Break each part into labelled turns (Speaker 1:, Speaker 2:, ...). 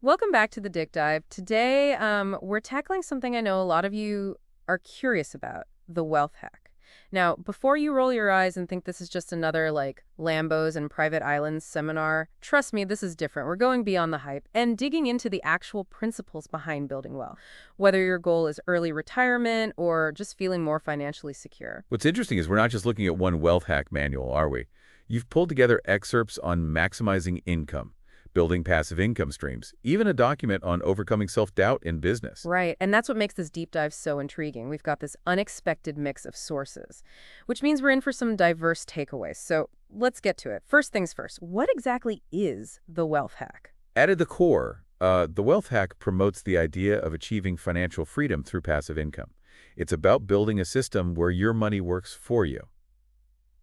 Speaker 1: Welcome back to the Dick Dive. Today, we're tackling something I know a lot of you are curious about, the wealth hack. Now, before you roll your eyes and think this is just another, like, Lambos and private islands seminar, trust me, this is different. We're going beyond the hype and digging into the actual principles behind building wealth, whether your goal is early retirement or just feeling more financially secure.
Speaker 2: What's interesting is we're not just looking at one wealth hack manual, are we? You've pulled together excerpts on maximizing income, building passive income streams, even a document on overcoming self-doubt in business.
Speaker 1: Right, and that's what makes this deep dive so intriguing. We've got this unexpected mix of sources, which means we're in for some diverse takeaways. So let's get to it. First things first, what exactly is the wealth hack?
Speaker 2: At the core, the wealth hack promotes the idea of achieving financial freedom through passive income. It's about building a system where your money works for you,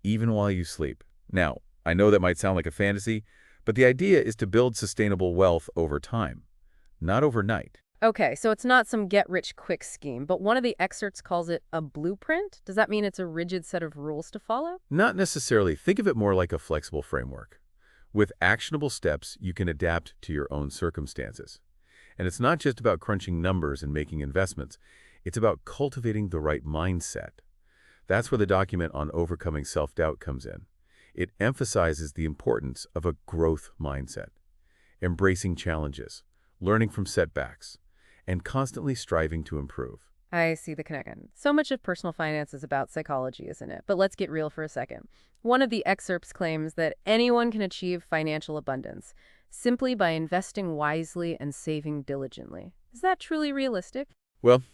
Speaker 2: even while you sleep. Now, I know that might sound like a fantasy, but the idea is to build sustainable wealth over time, not overnight.
Speaker 1: Okay, so it's not some get-rich-quick scheme, but one of the excerpts calls it a blueprint? Does that mean it's a rigid set of rules to follow?
Speaker 2: Not necessarily. Think of it more like a flexible framework. With actionable steps, you can adapt to your own circumstances. And it's not just about crunching numbers and making investments. It's about cultivating the right mindset. That's where the document on overcoming self-doubt comes in. It emphasizes the importance of a growth mindset, embracing challenges, learning from setbacks, and constantly striving to improve.
Speaker 1: I see the connection. So much of personal finance is about psychology, isn't it? But let's get real for a second. One of the excerpts claims that anyone can achieve financial abundance simply by investing wisely and saving diligently. Is that truly realistic?
Speaker 2: Well,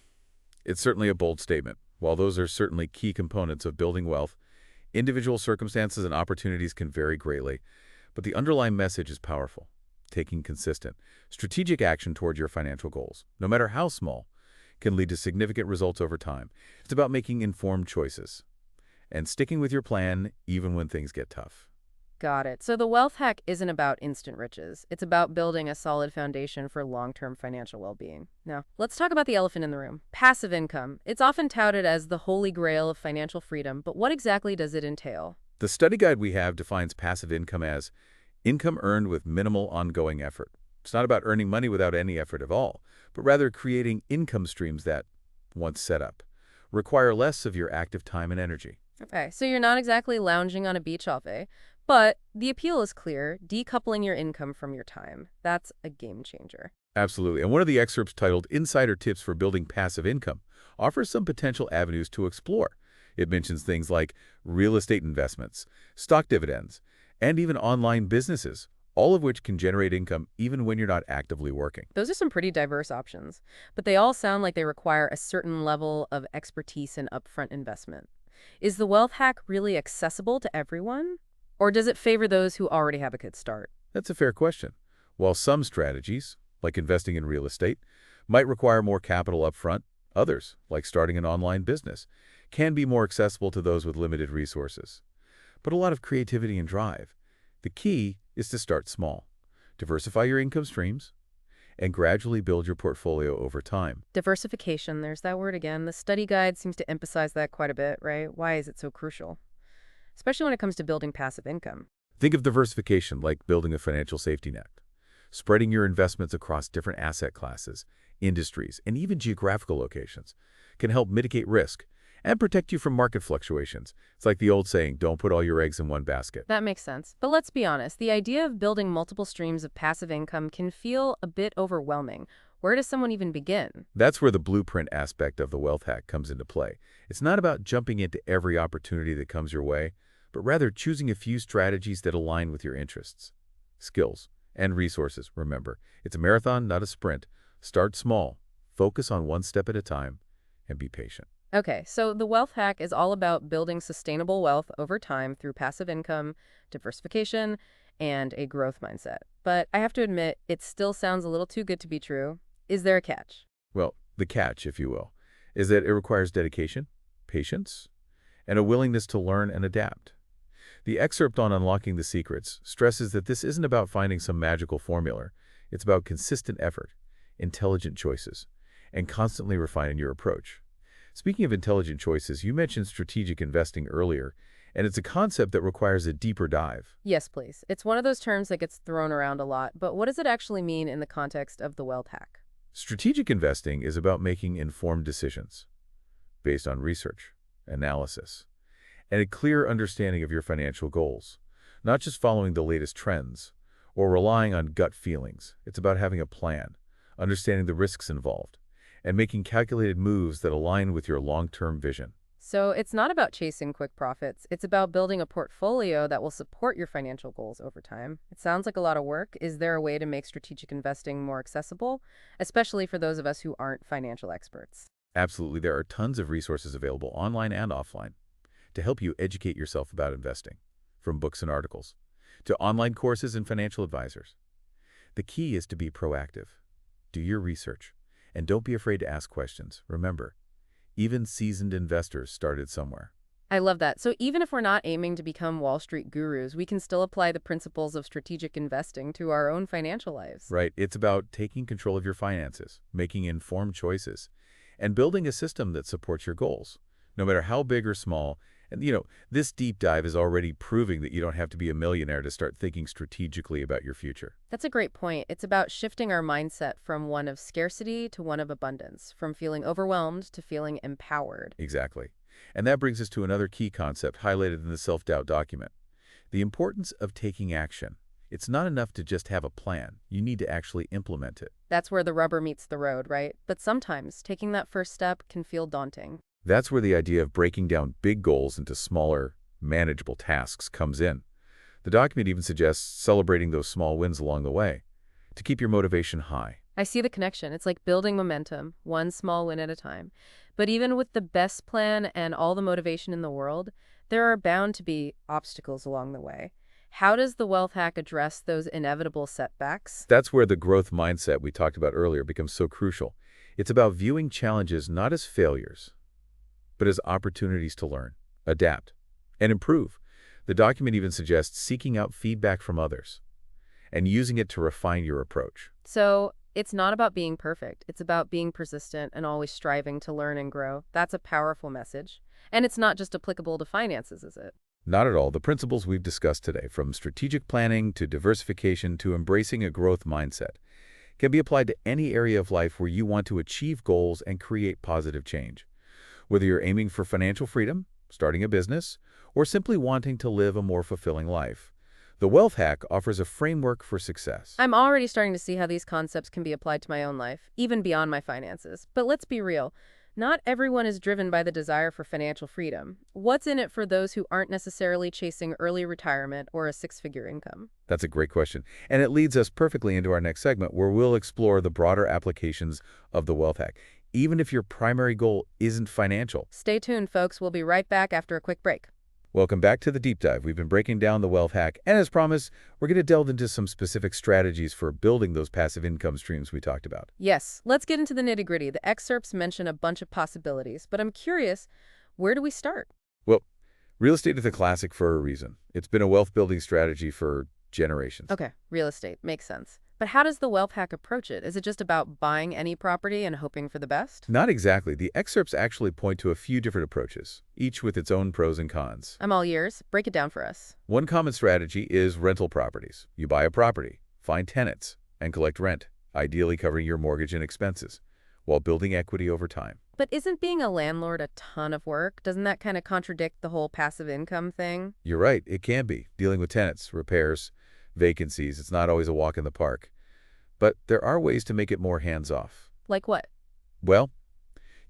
Speaker 2: it's certainly a bold statement. While those are certainly key components of building wealth, individual circumstances and opportunities can vary greatly, but the underlying message is powerful. Taking consistent, strategic action toward your financial goals, no matter how small, can lead to significant results over time. It's about making informed choices and sticking with your plan even when things get tough.
Speaker 1: Got it. So the wealth hack isn't about instant riches. It's about building a solid foundation for long-term financial well-being. Now, let's talk about the elephant in the room, passive income. It's often touted as the holy grail of financial freedom, but what exactly does it entail?
Speaker 2: The study guide we have defines passive income as income earned with minimal ongoing effort. It's not about earning money without any effort at all, but rather creating income streams that, once set up, require less of your active time and energy.
Speaker 1: Okay, so you're not exactly lounging on a beach all day, but the appeal is clear, decoupling your income from your time. That's a game changer.
Speaker 2: Absolutely. And one of the excerpts titled Insider Tips for Building Passive Income offers some potential avenues to explore. It mentions things like real estate investments, stock dividends, and even online businesses, all of which can generate income even when you're not actively working.
Speaker 1: Those are some pretty diverse options, but they all sound like they require a certain level of expertise and upfront investment. Is the wealth hack really accessible to everyone? Or does it favor those who already have a good start?
Speaker 2: That's a fair question. While some strategies, like investing in real estate, might require more capital upfront, others, like starting an online business, can be more accessible to those with limited resources. But a lot of creativity and drive. The key is to start small, diversify your income streams, and gradually build your portfolio over time.
Speaker 1: Diversification, there's that word again. The study guide seems to emphasize that quite a bit, right? Why is it so crucial? Especially when it comes to building passive income.
Speaker 2: Think of diversification like building a financial safety net. Spreading your investments across different asset classes, industries, and even geographical locations can help mitigate risk and protect you from market fluctuations. It's like the old saying, don't put all your eggs in one basket.
Speaker 1: That makes sense. But let's be honest, the idea of building multiple streams of passive income can feel a bit overwhelming. Where does someone even begin?
Speaker 2: That's where the blueprint aspect of the wealth hack comes into play. It's not about jumping into every opportunity that comes your way, but rather choosing a few strategies that align with your interests, skills, and resources. Remember, it's a marathon, not a sprint. Start small, focus on one step at a time, and be patient.
Speaker 1: Okay, so the wealth hack is all about building sustainable wealth over time through passive income, diversification, and a growth mindset. But I have to admit, it still sounds a little too good to be true. Is there a catch?
Speaker 2: Well, the catch, if you will, is that it requires dedication, patience, and a willingness to learn and adapt. The excerpt on Unlocking the Secrets stresses that this isn't about finding some magical formula. It's about consistent effort, intelligent choices, and constantly refining your approach. Speaking of intelligent choices, you mentioned strategic investing earlier, And it's a concept that requires a deeper dive.
Speaker 1: Yes, please. It's one of those terms that gets thrown around a lot, but what does it actually mean in the context of the wealth hack?
Speaker 2: Strategic investing is about making informed decisions based on research, analysis, and a clear understanding of your financial goals, not just following the latest trends or relying on gut feelings. It's about having a plan, understanding the risks involved, and making calculated moves that align with your long-term vision.
Speaker 1: So it's not about chasing quick profits. It's about building a portfolio that will support your financial goals over time. It sounds like a lot of work. Is there a way to make strategic investing more accessible, especially for those of us who aren't financial experts?
Speaker 2: Absolutely, there are tons of resources available online and offline to help you educate yourself about investing, from books and articles to online courses and financial advisors. The key is to be proactive. Do your research, and don't be afraid to ask questions. Remember, even seasoned investors started somewhere.
Speaker 1: I love that. So even if we're not aiming to become Wall Street gurus, we can still apply the principles of strategic investing to our own financial lives.
Speaker 2: Right? It's about taking control of your finances, making informed choices, and building a system that supports your goals, no matter how big or small. And, this deep dive is already proving that you don't have to be a millionaire to start thinking strategically about your future.
Speaker 1: That's a great point. It's about shifting our mindset from one of scarcity to one of abundance, from feeling overwhelmed to feeling empowered.
Speaker 2: Exactly. And that brings us to another key concept highlighted in the self-doubt document: the importance of taking action. It's not enough to just have a plan. You need to actually implement it.
Speaker 1: That's where the rubber meets the road, right? But sometimes taking that first step can feel daunting.
Speaker 2: That's where the idea of breaking down big goals into smaller, manageable tasks comes in. The document even suggests celebrating those small wins along the way to keep your motivation high.
Speaker 1: I see the connection. It's like building momentum, one small win at a time. But even with the best plan and all the motivation in the world, there are bound to be obstacles along the way. How does the wealth hack address those inevitable setbacks?
Speaker 2: That's where the growth mindset we talked about earlier becomes so crucial. It's about viewing challenges not as failures, but as opportunities to learn, adapt, and improve. The document even suggests seeking out feedback from others and using it to refine your approach.
Speaker 1: So it's not about being perfect. It's about being persistent and always striving to learn and grow. That's a powerful message. And it's not just applicable to finances, is it?
Speaker 2: Not at all. The principles we've discussed today, from strategic planning to diversification to embracing a growth mindset, can be applied to any area of life where you want to achieve goals and create positive change. Whether you're aiming for financial freedom, starting a business, or simply wanting to live a more fulfilling life, the Wealth Hack offers a framework for success.
Speaker 1: I'm already starting to see how these concepts can be applied to my own life, even beyond my finances. But let's be real. Not everyone is driven by the desire for financial freedom. What's in it for those who aren't necessarily chasing early retirement or a six-figure income?
Speaker 2: That's a great question. And it leads us perfectly into our next segment, where we'll explore the broader applications of the Wealth Hack, even if your primary goal isn't financial.
Speaker 1: Stay tuned, folks. We'll be right back after a quick break.
Speaker 2: Welcome back to the Deep Dive. We've been breaking down the Wealth Hack, and as promised, we're going to delve into some specific strategies for building those passive income streams we talked about.
Speaker 1: Yes, let's get into the nitty-gritty. The excerpts mention a bunch of possibilities, but I'm curious, where do we start?
Speaker 2: Well, real estate is a classic for a reason. It's been a wealth-building strategy for generations.
Speaker 1: Okay, real estate. Makes sense. But how does the wealth hack approach it? Is it just about buying any property and hoping for the best?
Speaker 2: Not exactly. The excerpts actually point to a few different approaches, each with its own pros and cons.
Speaker 1: I'm all ears. Break it down for us.
Speaker 2: One common strategy is rental properties. You buy a property, find tenants, and collect rent, ideally covering your mortgage and expenses, while building equity over time.
Speaker 1: But isn't being a landlord a ton of work? Doesn't that kind of contradict the whole passive income thing?
Speaker 2: You're right, it can be. Dealing with tenants, repairs, vacancies, it's not always a walk in the park. But there are ways to make it more hands-off.
Speaker 1: Like what?
Speaker 2: Well,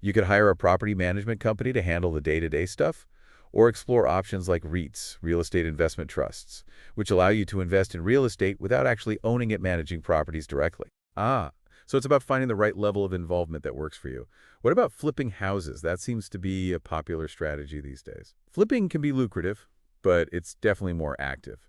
Speaker 2: you could hire a property management company to handle the day-to-day stuff, or explore options like REITs, real estate investment trusts, which allow you to invest in real estate without actually owning it, managing properties directly. So it's about finding the right level of involvement that works for you. What about flipping houses? That seems to be a popular strategy these days. Flipping can be lucrative, but it's definitely more active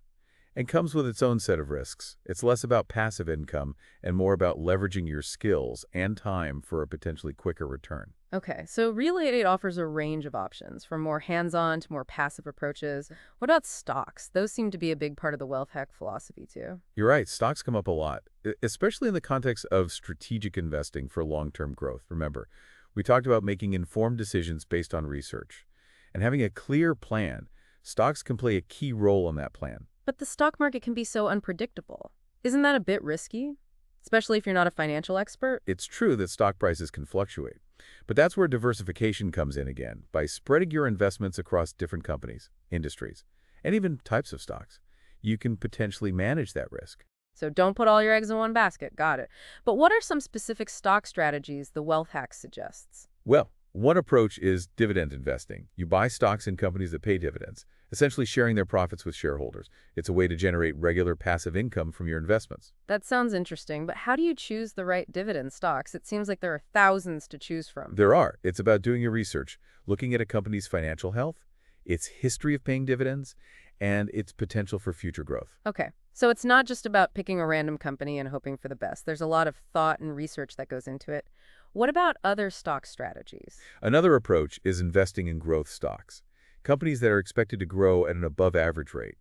Speaker 2: and comes with its own set of risks. It's less about passive income and more about leveraging your skills and time for a potentially quicker return.
Speaker 1: Okay, so real estate offers a range of options, from more hands-on to more passive approaches. What about stocks? Those seem to be a big part of the wealth hack philosophy, too.
Speaker 2: You're right, stocks come up a lot, especially in the context of strategic investing for long-term growth. Remember, we talked about making informed decisions based on research and having a clear plan Stocks can play a key role in that plan.
Speaker 1: But the stock market can be so unpredictable. Isn't that a bit risky? Especially if you're not a financial expert?
Speaker 2: It's true that stock prices can fluctuate, but that's where diversification comes in again, by spreading your investments across different companies, industries, and even types of stocks. You can potentially manage that risk.
Speaker 1: So don't put all your eggs in one basket. Got it. But what are some specific stock strategies the Wealth Hack suggests?
Speaker 2: Well, one approach is dividend investing. You buy stocks in companies that pay dividends, essentially sharing their profits with shareholders. It's a way to generate regular passive income from your investments.
Speaker 1: That sounds interesting, but how do you choose the right dividend stocks? It seems like there are thousands to choose from.
Speaker 2: There are. It's about doing your research, looking at a company's financial health, its history of paying dividends, and its potential for future growth.
Speaker 1: Okay, so it's not just about picking a random company and hoping for the best. There's a lot of thought and research that goes into it. What about other stock strategies?
Speaker 2: Another approach is investing in growth stocks, companies that are expected to grow at an above-average rate.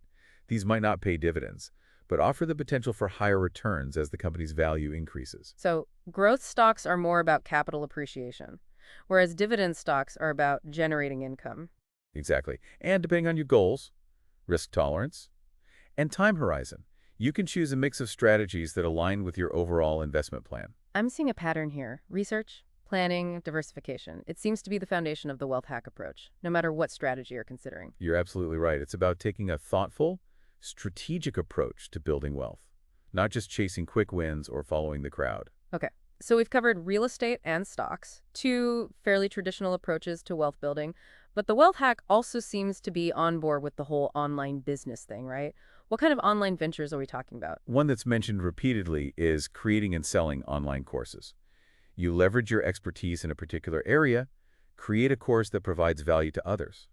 Speaker 2: These might not pay dividends, but offer the potential for higher returns as the company's value increases.
Speaker 1: So growth stocks are more about capital appreciation, whereas dividend stocks are about generating income.
Speaker 2: Exactly. And depending on your goals, risk tolerance, and time horizon, you can choose a mix of strategies that align with your overall investment plan.
Speaker 1: I'm seeing a pattern here. Research, planning, diversification. It seems to be the foundation of the Wealth Hack approach, no matter what strategy you're considering.
Speaker 2: You're absolutely right. It's about taking a thoughtful, strategic approach to building wealth, not just chasing quick wins or following the crowd.
Speaker 1: Okay, so we've covered real estate and stocks, two fairly traditional approaches to wealth building, but the Wealth Hack also seems to be on board with the whole online business thing, right? What kind of online ventures are we talking about?
Speaker 2: One that's mentioned repeatedly is creating and selling online courses. You leverage your expertise in a particular area, create a course that provides value to others,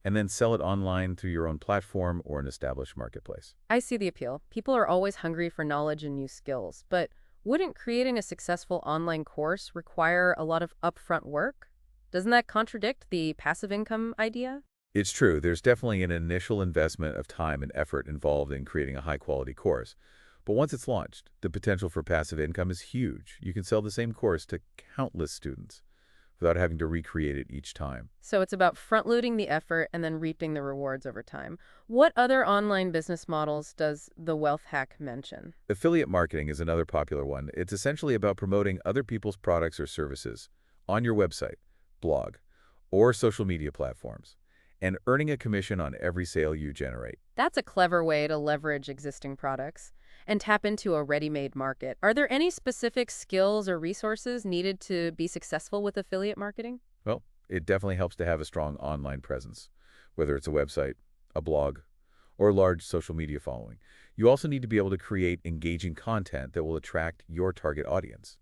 Speaker 2: and then sell it online through your own platform or an established marketplace.
Speaker 1: I see the appeal. People are always hungry for knowledge and new skills, but wouldn't creating a successful online course require a lot of upfront work? Doesn't that contradict the passive income idea?
Speaker 2: It's true, there's definitely an initial investment of time and effort involved in creating a high-quality course. But once it's launched, the potential for passive income is huge. You can sell the same course to countless students without having to recreate it each time.
Speaker 1: So it's about front-loading the effort and then reaping the rewards over time. What other online business models does the Wealth Hack mention?
Speaker 2: Affiliate marketing is another popular one. It's essentially about promoting other people's products or services on your website, blog, or social media platforms, and earning a commission on every sale you generate.
Speaker 1: That's a clever way to leverage existing products and tap into a ready-made market. Are there any specific skills or resources needed to be successful with affiliate marketing?
Speaker 2: Well, it definitely helps to have a strong online presence, whether it's a website, a blog, or a large social media following. You also need to be able to create engaging content that will attract your target audience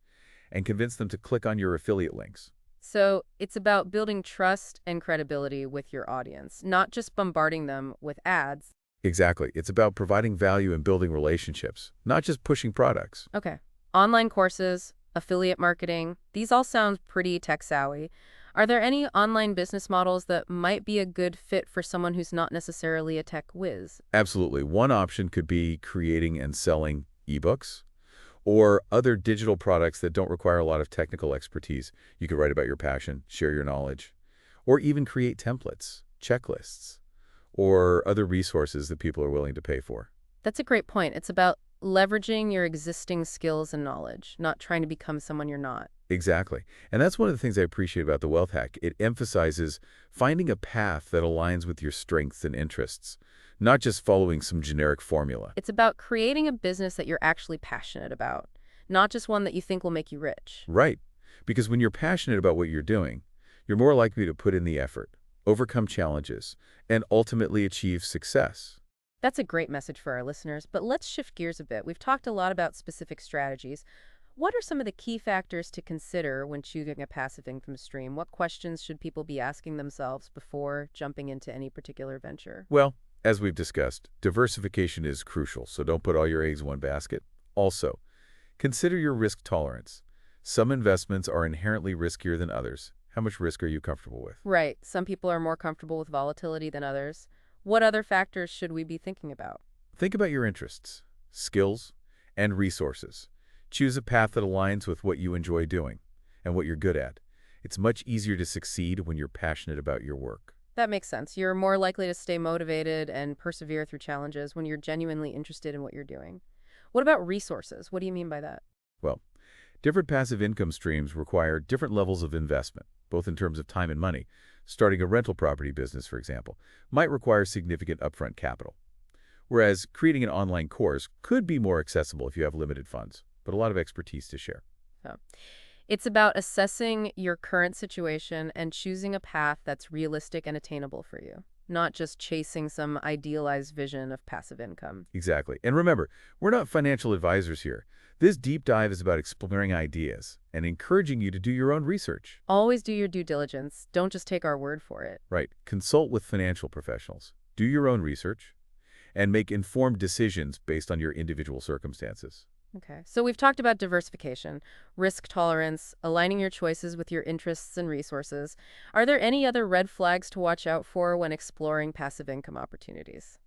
Speaker 2: and convince them to click on your affiliate links.
Speaker 1: So it's about building trust and credibility with your audience, not just bombarding them with ads.
Speaker 2: Exactly. It's about providing value and building relationships, not just pushing products.
Speaker 1: Okay. Online courses, affiliate marketing, these all sound pretty tech-savvy. Are there any online business models that might be a good fit for someone who's not necessarily a tech whiz?
Speaker 2: Absolutely. One option could be creating and selling ebooks or other digital products that don't require a lot of technical expertise. You could write about your passion, share your knowledge, or even create templates, checklists, or other resources that people are willing to pay for.
Speaker 1: That's a great point. It's about leveraging your existing skills and knowledge, not trying to become someone you're not.
Speaker 2: Exactly. And that's one of the things I appreciate about the Wealth Hack. It emphasizes finding a path that aligns with your strengths and interests, not just following some generic formula.
Speaker 1: It's about creating a business that you're actually passionate about, not just one that you think will make you rich.
Speaker 2: Right. Because when you're passionate about what you're doing, you're more likely to put in the effort, overcome challenges, and ultimately achieve success.
Speaker 1: That's a great message for our listeners, but let's shift gears a bit. We've talked a lot about specific strategies. What are some of the key factors to consider when choosing a passive income stream? What questions should people be asking themselves before jumping into any particular venture?
Speaker 2: Well, as we've discussed, diversification is crucial, so don't put all your eggs in one basket. Also, consider your risk tolerance. Some investments are inherently riskier than others. How much risk are you comfortable with?
Speaker 1: Right. Some people are more comfortable with volatility than others. What other factors should we be thinking about?
Speaker 2: Think about your interests, skills, and resources. Choose a path that aligns with what you enjoy doing and what you're good at. It's much easier to succeed when you're passionate about your work.
Speaker 1: That makes sense. You're more likely to stay motivated and persevere through challenges when you're genuinely interested in what you're doing. What about resources? What do you mean by that?
Speaker 2: Well, different passive income streams require different levels of investment, both in terms of time and money. Starting a rental property business, for example, might require significant upfront capital, whereas creating an online course could be more accessible if you have limited funds, but a lot of expertise to share.
Speaker 1: So, it's about assessing your current situation and choosing a path that's realistic and attainable for you, not just chasing some idealized vision of passive income.
Speaker 2: Exactly. And remember, we're not financial advisors here. This deep dive is about exploring ideas and encouraging you to do your own research.
Speaker 1: Always do your due diligence. Don't just take our word for it.
Speaker 2: Right. Consult with financial professionals. Do your own research and make informed decisions based on your individual circumstances.
Speaker 1: Okay, so we've talked about diversification, risk tolerance, aligning your choices with your interests and resources. Are there any other red flags to watch out for when exploring passive income opportunities?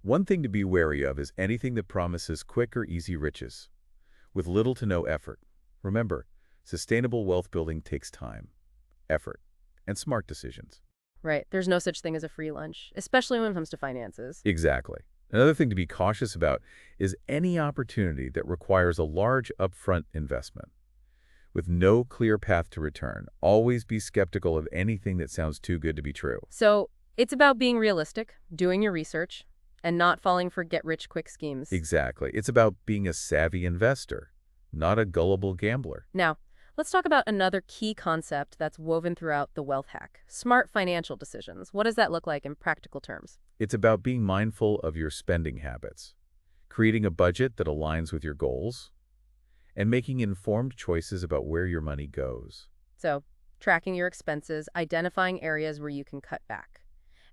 Speaker 2: One thing to be wary of is anything that promises quick or easy riches, with little to no effort. Remember, sustainable wealth building takes time, effort, and smart decisions.
Speaker 1: Right, there's no such thing as a free lunch, especially when it comes to finances.
Speaker 2: Exactly. Another thing to be cautious about is any opportunity that requires a large upfront investment. With no clear path to return, always be skeptical of anything that sounds too good to be true.
Speaker 1: So it's about being realistic, doing your research, and not falling for get-rich-quick schemes.
Speaker 2: Exactly. It's about being a savvy investor, not a gullible gambler.
Speaker 1: Now, let's talk about another key concept that's woven throughout the wealth hack, smart financial decisions. What does that look like in practical terms?
Speaker 2: It's about being mindful of your spending habits, creating a budget that aligns with your goals, and making informed choices about where your money goes.
Speaker 1: So, tracking your expenses, identifying areas where you can cut back,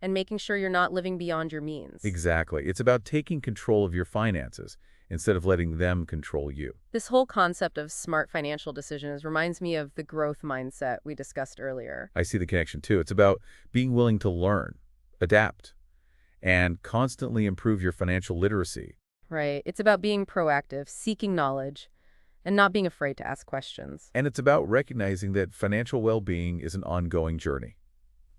Speaker 1: and making sure you're not living beyond your means.
Speaker 2: Exactly. It's about taking control of your finances instead of letting them control you.
Speaker 1: This whole concept of smart financial decisions reminds me of the growth mindset we discussed earlier.
Speaker 2: I see the connection too. It's about being willing to learn, adapt, and constantly improve your financial literacy.
Speaker 1: Right. It's about being proactive, seeking knowledge, and not being afraid to ask questions.
Speaker 2: And it's about recognizing that financial well-being is an ongoing journey,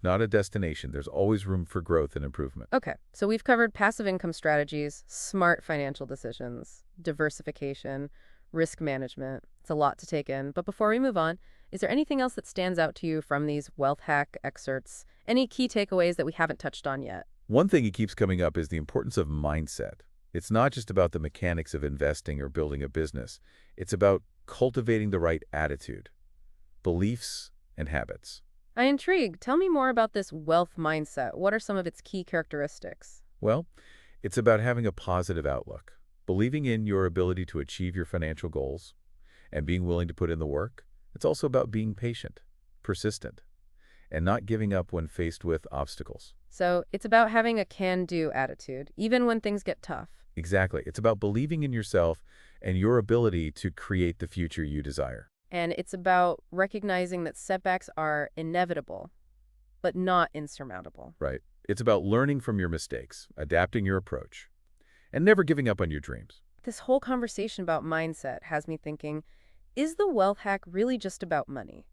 Speaker 2: not a destination. There's always room for growth and improvement.
Speaker 1: Okay, so we've covered passive income strategies, smart financial decisions, diversification, risk management. It's a lot to take in. But before we move on, is there anything else that stands out to you from these wealth hack excerpts? Any key takeaways that we haven't touched on yet?
Speaker 2: One thing that keeps coming up is the importance of mindset. It's not just about the mechanics of investing or building a business. It's about cultivating the right attitude, beliefs, and habits.
Speaker 1: I'm intrigued. Tell me more about this wealth mindset. What are some of its key characteristics?
Speaker 2: Well, it's about having a positive outlook, believing in your ability to achieve your financial goals, and being willing to put in the work. It's also about being patient, persistent, and not giving up when faced with obstacles.
Speaker 1: So it's about having a can-do attitude, even when things get tough.
Speaker 2: Exactly. It's about believing in yourself and your ability to create the future you desire.
Speaker 1: And it's about recognizing that setbacks are inevitable, but not insurmountable.
Speaker 2: Right. It's about learning from your mistakes, adapting your approach, and never giving up on your dreams.
Speaker 1: This whole conversation about mindset has me thinking, is the wealth hack really just about money?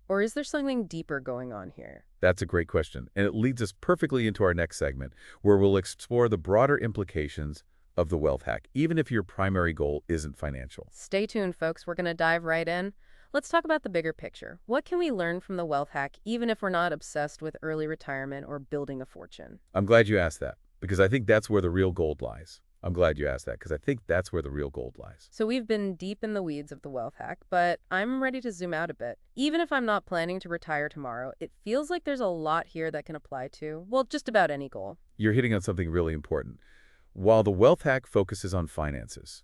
Speaker 1: Or is there something deeper going on here?
Speaker 2: That's a great question, and it leads us perfectly into our next segment, where we'll explore the broader implications of the wealth hack, even if your primary goal isn't financial.
Speaker 1: Stay tuned, folks. We're going to dive right in. Let's talk about the bigger picture. What can we learn from the wealth hack, even if we're not obsessed with early retirement or building a fortune?
Speaker 2: I'm glad you asked that, because I think that's where the real gold lies. I'm glad you asked that, because I think that's where the real gold lies.
Speaker 1: So we've been deep in the weeds of the wealth hack, but I'm ready to zoom out a bit. Even if I'm not planning to retire tomorrow, it feels like there's a lot here that can apply to, well, just about any goal.
Speaker 2: You're hitting on something really important. While the wealth hack focuses on finances,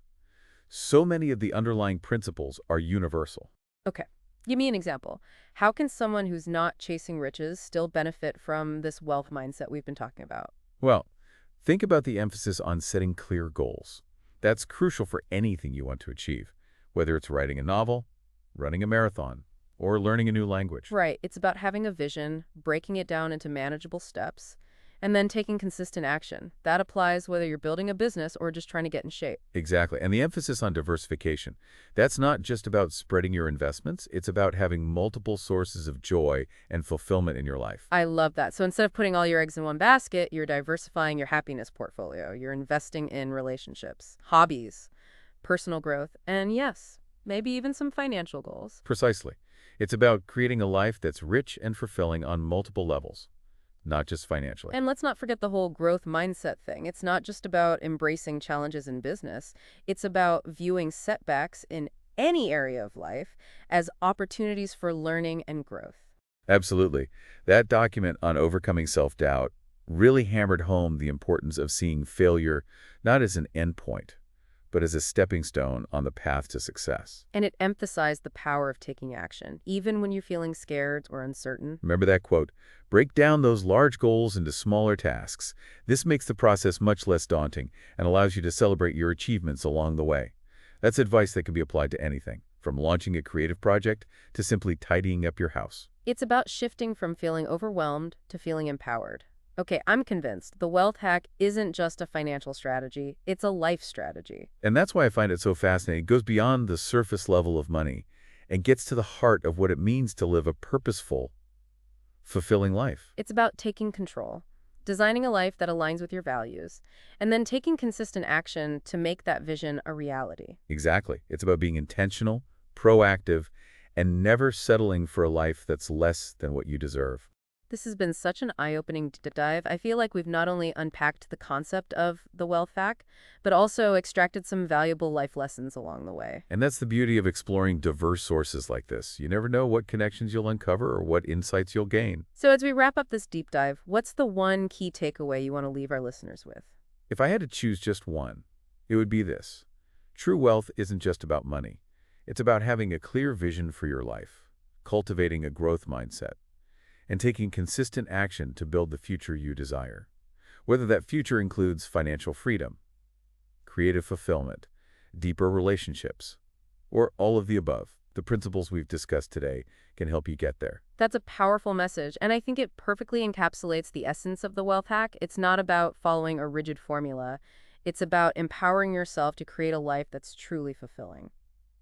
Speaker 2: so many of the underlying principles are universal.
Speaker 1: Okay, give me an example. How can someone who's not chasing riches still benefit from this wealth mindset we've been talking about?
Speaker 2: Well, think about the emphasis on setting clear goals. That's crucial for anything you want to achieve, whether it's writing a novel, running a marathon, or learning a new language.
Speaker 1: Right, it's about having a vision, breaking it down into manageable steps, And then taking consistent action. That applies whether you're building a business or just trying to get in shape.
Speaker 2: Exactly. And the emphasis on diversification. That's not just about spreading your investments. It's about having multiple sources of joy and fulfillment in your life.
Speaker 1: I love that. So instead of putting all your eggs in one basket, you're diversifying your happiness portfolio. You're investing in relationships, hobbies, personal growth, and yes, maybe even some financial goals.
Speaker 2: Precisely. It's about creating a life that's rich and fulfilling on multiple levels, not just financially.
Speaker 1: And let's not forget the whole growth mindset thing. It's not just about embracing challenges in business. It's about viewing setbacks in any area of life as opportunities for learning and growth.
Speaker 2: Absolutely. That document on overcoming self-doubt really hammered home the importance of seeing failure not as an endpoint, but as a stepping stone on the path to success.
Speaker 1: And it emphasized the power of taking action, even when you're feeling scared or uncertain.
Speaker 2: Remember that quote? Break down those large goals into smaller tasks. This makes the process much less daunting and allows you to celebrate your achievements along the way. That's advice that can be applied to anything, from launching a creative project to simply tidying up your house.
Speaker 1: It's about shifting from feeling overwhelmed to feeling empowered. Okay, I'm convinced the wealth hack isn't just a financial strategy, it's a life strategy.
Speaker 2: And that's why I find it so fascinating. It goes beyond the surface level of money and gets to the heart of what it means to live a purposeful, fulfilling life.
Speaker 1: It's about taking control, designing a life that aligns with your values, and then taking consistent action to make that vision a reality.
Speaker 2: Exactly. It's about being intentional, proactive, and never settling for a life that's less than what you deserve.
Speaker 1: This has been such an eye-opening deep dive. I feel like we've not only unpacked the concept of the wealth hack, but also extracted some valuable life lessons along the way.
Speaker 2: And that's the beauty of exploring diverse sources like this. You never know what connections you'll uncover or what insights you'll gain.
Speaker 1: So as we wrap up this deep dive, what's the one key takeaway you want to leave our listeners with?
Speaker 2: If I had to choose just one, it would be this. True wealth isn't just about money. It's about having a clear vision for your life, cultivating a growth mindset, and taking consistent action to build the future you desire. Whether that future includes financial freedom, creative fulfillment, deeper relationships, or all of the above, the principles we've discussed today can help you get there.
Speaker 1: That's a powerful message, and I think it perfectly encapsulates the essence of the wealth hack. It's not about following a rigid formula. It's about empowering yourself to create a life that's truly fulfilling,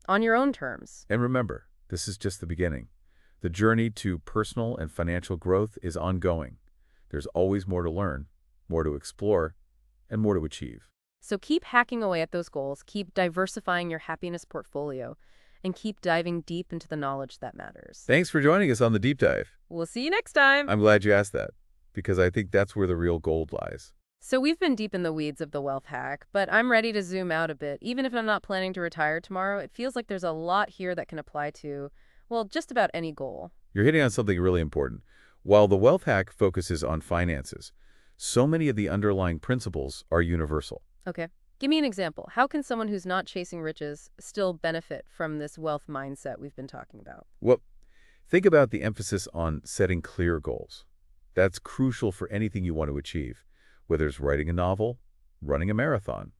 Speaker 1: on your own terms.
Speaker 2: And remember, this is just the beginning. The journey to personal and financial growth is ongoing. There's always more to learn, more to explore, and more to achieve.
Speaker 1: So keep hacking away at those goals, keep diversifying your happiness portfolio, and keep diving deep into the knowledge that matters.
Speaker 2: Thanks for joining us on the Deep Dive.
Speaker 1: We'll see you next time.
Speaker 2: I'm glad you asked that, because I think that's where the real gold lies.
Speaker 1: So we've been deep in the weeds of the wealth hack, but I'm ready to zoom out a bit. Even if I'm not planning to retire tomorrow, it feels like there's a lot here that can apply to, well, just about any goal.
Speaker 2: You're hitting on something really important. While the wealth hack focuses on finances, so many of the underlying principles are universal.
Speaker 1: Okay. Give me an example. How can someone who's not chasing riches still benefit from this wealth mindset we've been talking about?
Speaker 2: Well, think about the emphasis on setting clear goals. That's crucial for anything you want to achieve, whether it's writing a novel, running a marathon,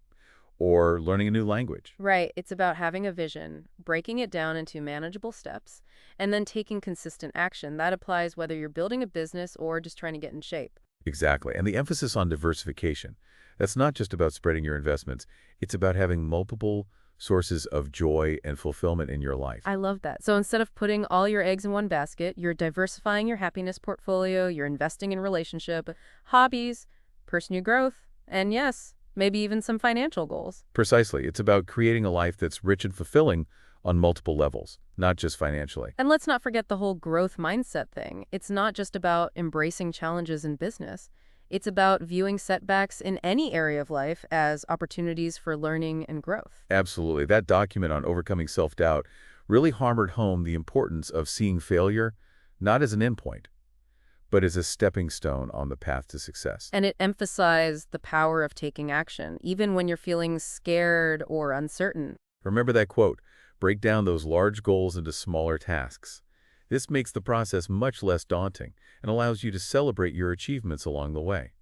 Speaker 2: or learning a new language.
Speaker 1: Right. It's about having a vision, breaking it down into manageable steps, and then taking consistent action. That applies whether you're building a business or just trying to get in shape.
Speaker 2: Exactly. And the emphasis on diversification. That's not just about spreading your investments. It's about having multiple sources of joy and fulfillment in your life.
Speaker 1: I love that. So instead of putting all your eggs in one basket, you're diversifying your happiness portfolio, you're investing in relationship, hobbies, personal growth, and yes, maybe even some financial goals.
Speaker 2: Precisely. It's about creating a life that's rich and fulfilling on multiple levels, not just financially.
Speaker 1: And let's not forget the whole growth mindset thing. It's not just about embracing challenges in business. It's about viewing setbacks in any area of life as opportunities for learning and growth.
Speaker 2: Absolutely. That document on overcoming self-doubt really hammered home the importance of seeing failure not as an endpoint, but as a stepping stone on the path to success.
Speaker 1: And it emphasized the power of taking action, even when you're feeling scared or uncertain.
Speaker 2: Remember that quote, break down those large goals into smaller tasks. This makes the process much less daunting and allows you to celebrate your achievements along the way.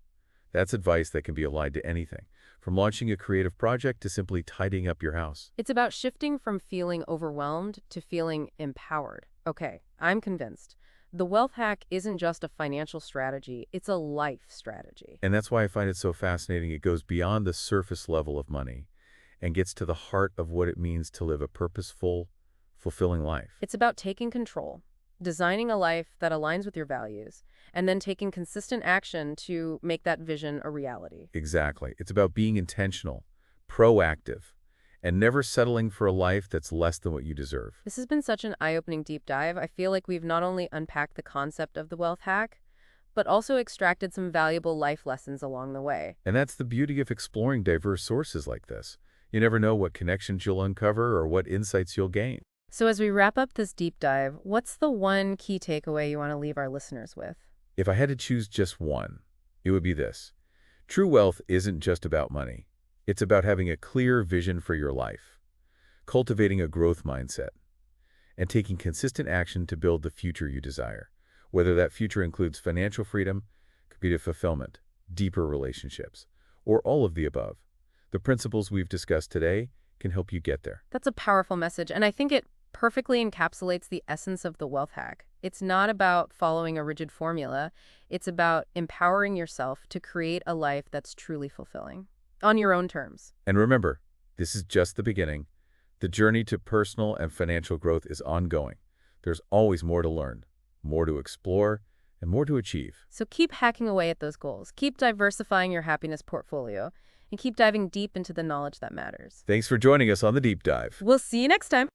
Speaker 2: That's advice that can be applied to anything, from launching a creative project to simply tidying up your house.
Speaker 1: It's about shifting from feeling overwhelmed to feeling empowered. Okay, I'm convinced. The wealth hack isn't just a financial strategy, it's a life strategy.
Speaker 2: And that's why I find it so fascinating. It goes beyond the surface level of money and gets to the heart of what it means to live a purposeful, fulfilling life.
Speaker 1: It's about taking control, designing a life that aligns with your values, and then taking consistent action to make that vision a reality.
Speaker 2: Exactly. It's about being intentional, proactive, and never settling for a life that's less than what you deserve.
Speaker 1: This has been such an eye-opening deep dive. I feel like we've not only unpacked the concept of the wealth hack, but also extracted some valuable life lessons along the way.
Speaker 2: And that's the beauty of exploring diverse sources like this. You never know what connections you'll uncover or what insights you'll gain.
Speaker 1: So as we wrap up this deep dive, what's the one key takeaway you want to leave our listeners with?
Speaker 2: If I had to choose just one, it would be this. True wealth isn't just about money. It's about having a clear vision for your life, cultivating a growth mindset, and taking consistent action to build the future you desire, whether that future includes financial freedom, creative fulfillment, deeper relationships, or all of the above. The principles we've discussed today can help you get there.
Speaker 1: That's a powerful message, and I think it perfectly encapsulates the essence of the wealth hack. It's not about following a rigid formula. It's about empowering yourself to create a life that's truly fulfilling, on your own terms.
Speaker 2: And remember, this is just the beginning. The journey to personal and financial growth is ongoing. There's always more to learn, more to explore, and more to achieve.
Speaker 1: So keep hacking away at those goals. Keep diversifying your happiness portfolio, and keep diving deep into the knowledge that matters.
Speaker 2: Thanks for joining us on The Deep Dive.
Speaker 1: We'll see you next time.